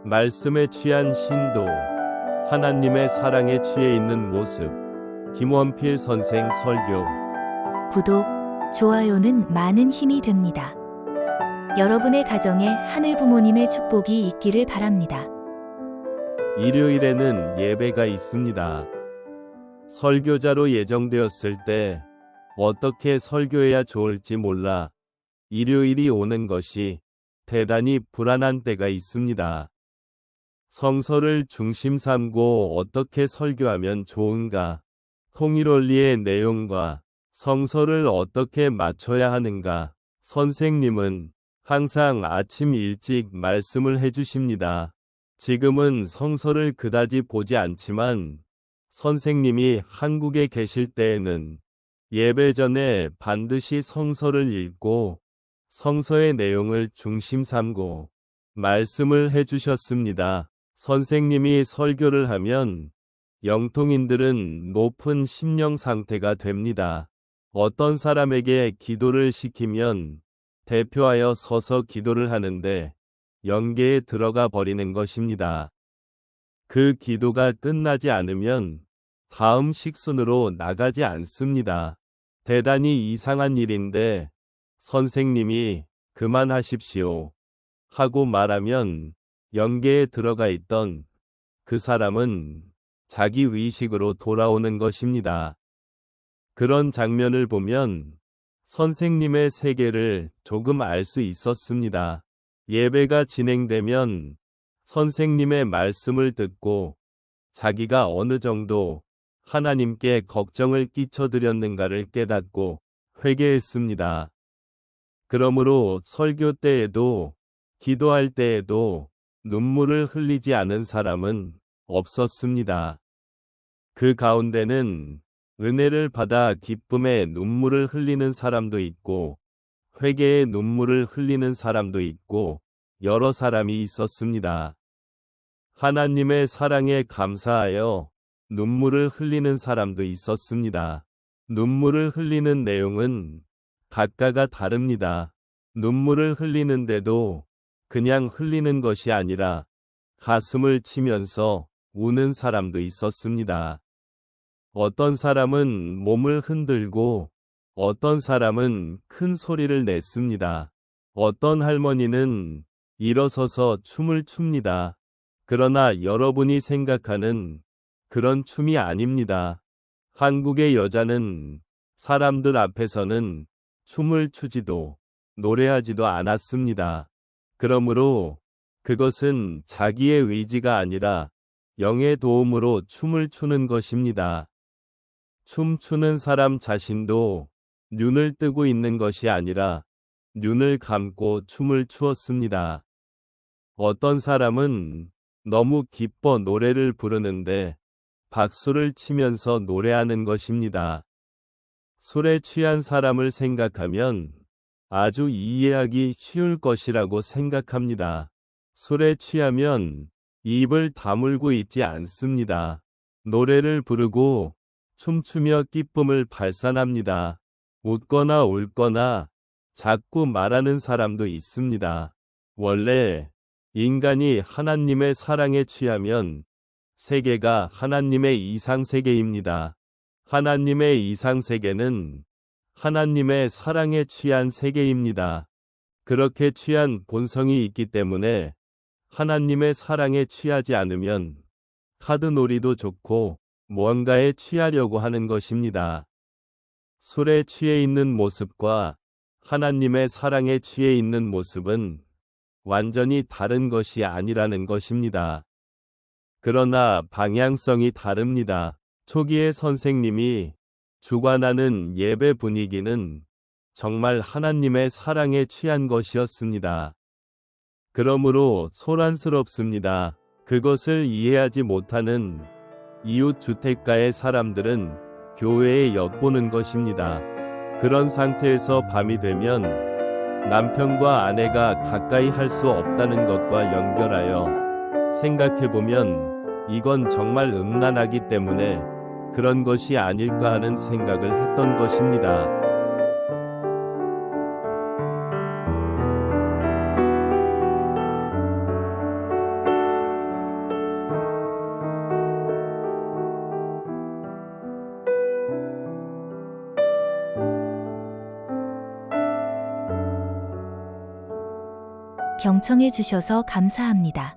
말씀에 취한 신도, 하나님의 사랑에 취해 있는 모습. 김원필 선생 설교. 구독, 좋아요는 많은 힘이 됩니다. 여러분의 가정에 하늘 부모님의 축복이 있기를 바랍니다. 일요일에는 예배가 있습니다. 설교자로 예정되었을 때 어떻게 설교해야 좋을지 몰라 일요일이 오는 것이 대단히 불안한 때가 있습니다. 성서를 중심 삼고 어떻게 설교하면 좋은가? 통일원리의 내용과 성서를 어떻게 맞춰야 하는가? 선생님은 항상 아침 일찍 말씀을 해주십니다. 지금은 성서를 그다지 보지 않지만 선생님이 한국에 계실 때에는 예배 전에 반드시 성서를 읽고 성서의 내용을 중심 삼고 말씀을 해주셨습니다. 선생님이 설교를 하면 영통인들은 높은 심령 상태가 됩니다. 어떤 사람에게 기도를 시키면 대표하여 서서 기도를 하는데 영계에 들어가 버리는 것입니다. 그 기도가 끝나지 않으면 다음 식순으로 나가지 않습니다. 대단히 이상한 일인데 선생님이 그만하십시오 하고 말하면 영계에 들어가 있던 그 사람은 자기 의식으로 돌아오는 것입니다. 그런 장면을 보면 선생님의 세계를 조금 알 수 있었습니다. 예배가 진행되면 선생님의 말씀을 듣고 자기가 어느 정도 하나님께 걱정을 끼쳐드렸는가를 깨닫고 회개했습니다. 그러므로 설교 때에도 기도할 때에도 눈물을 흘리지 않은 사람은 없었습니다. 그 가운데는 은혜를 받아 기쁨의 눈물을 흘리는 사람도 있고 회개의 눈물을 흘리는 사람도 있고 여러 사람이 있었습니다. 하나님의 사랑에 감사하여 눈물을 흘리는 사람도 있었습니다. 눈물을 흘리는 내용은 각가가 다릅니다. 눈물을 흘리는데도 그냥 흘리는 것이 아니라 가슴을 치면서 우는 사람도 있었습니다. 어떤 사람은 몸을 흔들고 어떤 사람은 큰 소리를 냈습니다. 어떤 할머니는 일어서서 춤을 춥니다. 그러나 여러분이 생각하는 그런 춤이 아닙니다. 한국의 여자는 사람들 앞에서는 춤을 추지도 노래하지도 않았습니다. 그러므로 그것은 자기의 의지가 아니라 영의 도움으로 춤을 추는 것입니다. 춤추는 사람 자신도 눈을 뜨고 있는 것이 아니라 눈을 감고 춤을 추었습니다. 어떤 사람은 너무 기뻐 노래를 부르는데 박수를 치면서 노래하는 것입니다. 술에 취한 사람을 생각하면 아주 이해하기 쉬울 것이라고 생각합니다. 술에 취하면 입을 다물고 있지 않습니다. 노래를 부르고 춤추며 기쁨을 발산합니다. 웃거나 울거나 자꾸 말하는 사람도 있습니다. 원래 인간이 하나님의 사랑에 취하면 세계가 하나님의 이상세계입니다. 하나님의 이상세계는 하나님의 사랑에 취한 세계입니다. 그렇게 취한 본성이 있기 때문에 하나님의 사랑에 취하지 않으면 카드놀이도 좋고 무언가에 취하려고 하는 것입니다. 술에 취해 있는 모습과 하나님의 사랑에 취해 있는 모습은 완전히 다른 것이 아니라는 것입니다. 그러나 방향성이 다릅니다. 초기에 선생님이 주관하는 예배 분위기는 정말 하나님의 사랑에 취한 것이었습니다. 그러므로 소란스럽습니다. 그것을 이해하지 못하는 이웃 주택가의 사람들은 교회에 엿보는 것입니다. 그런 상태에서 밤이 되면 남편과 아내가 가까이 할 수 없다는 것과 연결하여 생각해보면 이건 정말 음란하기 때문에 그런 것이 아닐까 하는 생각을 했던 것입니다. 경청해 주셔서 감사합니다.